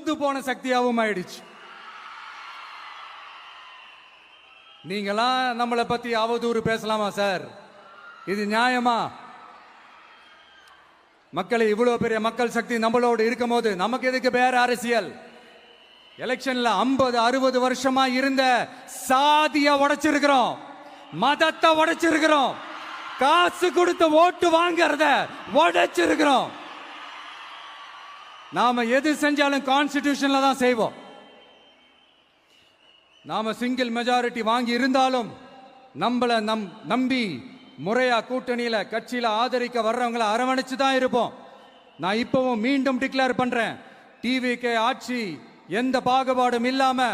தோத்து போன சக்தியாகவும் ஆயிடுச்சு. நீங்களாம் நம்மளை பத்தி அவதூறு பேசலாமா சார்? இது நியாயமா? மக்களை இவ்வளவு பெரிய மக்கள் சக்தி நம்மளோடு இருக்கும் போது நமக்கு எதுக்கு வேற அரசியல்? எலெக்ஷன்ல 50-60 வருஷமா இருந்த சாதிய உடைச்சிருக்கிறோம், மதத்தை உடைச்சிருக்கிறோம், காசு கொடுத்து ஓட்டு வாங்கறத உடைச்சிருக்கிறோம். நாம எது செஞ்சாலும் கான்ஸ்டிடியூஷன்ல தான் செய்வோம். நாம சிங்கிள் மெஜாரிட்டி வாங்கி இருந்தாலும் நம்மள நம்பி முறையா கூட்டணியில கட்சியில ஆதரிக்க வர்றவங்களை அரவணைச்சு தான் இருப்போம். நான் இப்பவும் மீண்டும் டிக்ளேர் பண்றேன், டிவிகே ஆட்சி எந்த பாகுபாடும் இல்லாம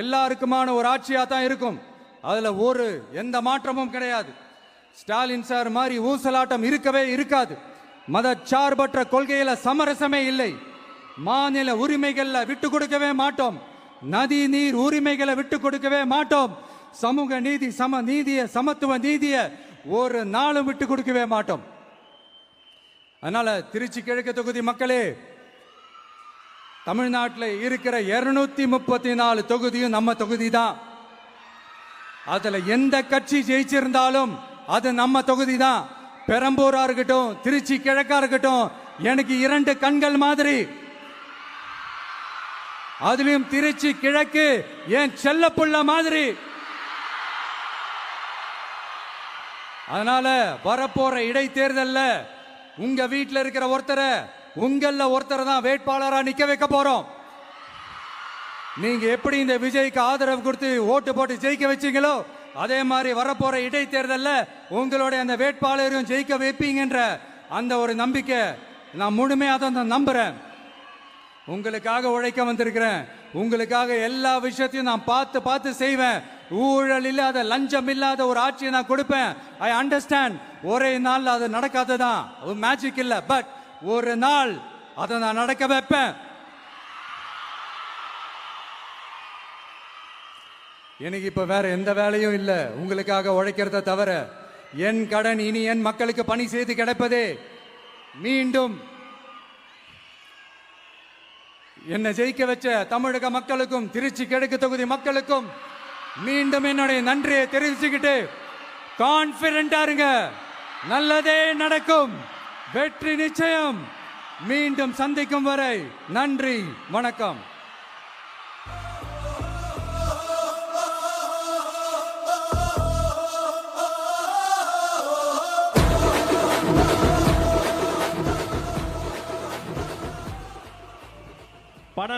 எல்லாருக்குமான ஒரு ஆட்சியா தான் இருக்கும். அதுல எந்த மாற்றமும் கிடையாது. ஸ்டாலின் சார் மாதிரி ஊசலாட்டம் இருக்கவே இருக்காது. மதச்சார்பற்ற கொள்கையில சமரசமே இல்லை. மாநில உரிமைகள்ல விட்டு கொடுக்கவே மாட்டோம். நதி நீர் உரிமைகளை விட்டு கொடுக்கவே மாட்டோம். சமூக நீதி, சம நீதிய, சமத்துவ நீதிய ஒரு நாளும் விட்டு கொடுக்கவே மாட்டோம். அதனால திருச்சி கிழக்கு தொகுதி மக்களே, தமிழ்நாட்டில் இருக்கிற 234 தொகுதியும் நம்ம தொகுதி தான். அதுல எந்த கட்சி ஜெயிச்சிருந்தாலும் அது நம்ம தொகுதி தான். பெரம்பூரா இருக்கட்டும், திருச்சி கிழக்கா இருக்கட்டும், எனக்கு 2 கண்கள் மாதிரி. அதுலயும் திருச்சி கிழக்கு என் செல்ல புள்ள மாதிரி. அதனால வரப்போற இடைத்தேர்தல்ல உங்க வீட்டில் இருக்கிற ஒருத்தரை, உங்கள ஒருத்தரை தான் வேட்பாளரா நிக்க வைக்க போறோம். நீங்க எப்படி இந்த விஜய்க்கு ஆதரவு கொடுத்து ஓட்டு போட்டு ஜெயிக்க வச்சீங்களோ, அதே மாதிரி வரப்போற இடைத்தேர்தல்ல உங்களுடைய அந்த வேட்பாளரையும் ஜெயிக்க வைப்பீங்கன்ற அந்த ஒரு நம்பிக்கை நான் முழுமையாக தான் நம்புறேன். உங்களுக்காக உழைக்க வந்திருக்கிறேன். உங்களுக்காக எல்லா விஷயத்தையும் நான் பார்த்து பார்த்து செய்வேன். ஊழல் இல்லாத, லஞ்சம் இல்லாத ஒரு ஆட்சியை நான் கொடுப்பேன். I understand. ஒரே நாள் அது நடக்காததான், மேஜிக் இல்ல, பட் ஒரு நாள் அதை நான் நடக்க வைப்பேன். எனக்கு இப்ப வேற எந்த வேலையும் இல்லை உங்களுக்காக உழைக்கிறத தவிர. என் கடன் இனி என் மக்களுக்கு பணி செய்து கிடைப்பதே. மீண்டும் என்னை ஜெயிக்க வச்ச தமிழக மக்களுக்கும் திருச்சி கிழக்கு தொகுதி மக்களுக்கும் மீண்டும் என்னுடைய நன்றியை தெரிவிச்சுக்கிட்டு கான்பிடண்டா இருங்க, நல்லதே நடக்கும், வெற்றி நிச்சயம். மீண்டும் சந்திக்கும் வரை நன்றி, வணக்கம். பண